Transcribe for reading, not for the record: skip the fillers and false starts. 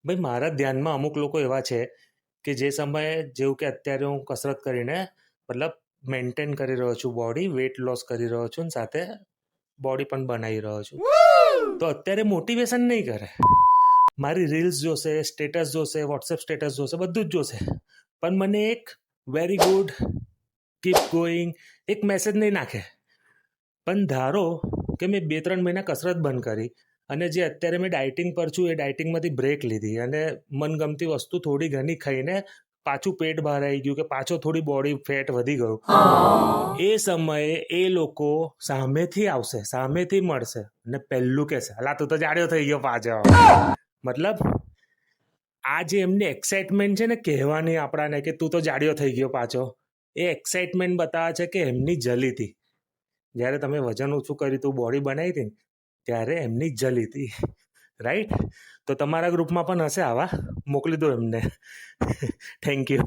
ભાઈ મારા ધ્યાનમાં અમુક લોકો એવા છે કે જે સમયે જેવું કે અત્યારે હું કસરત કરીને મતલબ મેન્ટેન કરી રહ્યો છું બોડી, વેટ લોસ કરી રહ્યો છું અને સાથે બોડી પણ બનાવી રહ્યો છું. તો અત્યારે મોટિવેશન નહીં કરે, મારી રીલ્સ જોશે, સ્ટેટસ જોશે, વોટ્સએપ સ્ટેટસ જોશે, બધું જ જોશે, પણ મને એક વેરી ગુડ, કીપ ગોઈંગ એક મેસેજ નહીં નાખે. પણ ધારો કે મેં 2-3 મહિના કસરત બંધ કરી અને જે અત્યારે મેં ડાયટિંગ પર છું એ ડાયટિંગમાંથી બ્રેક લીધી અને મનગમતી વસ્તુ થોડી ઘણી ખાઈને પાછું પેટ બહાર આવી ગયું કે પાછો થોડી બોડી ફેટ વધી ગયું, એ સમયે એ લોકો સામેથી આવશે, સામેથી મળશે અને પહેલું કહેશે, અલા તું તો જાડ્યો થઈ ગયો પાછો. મતલબ આ જે એમની એક્સાઇટમેન્ટ છે ને કહેવાની આપણાને કે તું તો જાડ્યો થઈ ગયો પાછો, એ એક્સાઇટમેન્ટ બતાવે છે કે એમની જલી હતી. જ્યારે તમે વજન ઓછું કર્યું હતું, બોડી બનાવી હતી ને, ત્યારે એમની જલી હતી. રાઈટ? તો તમારા ગ્રુપમાં પણ હશે આવા, મોકલી દો એમને. Thank you.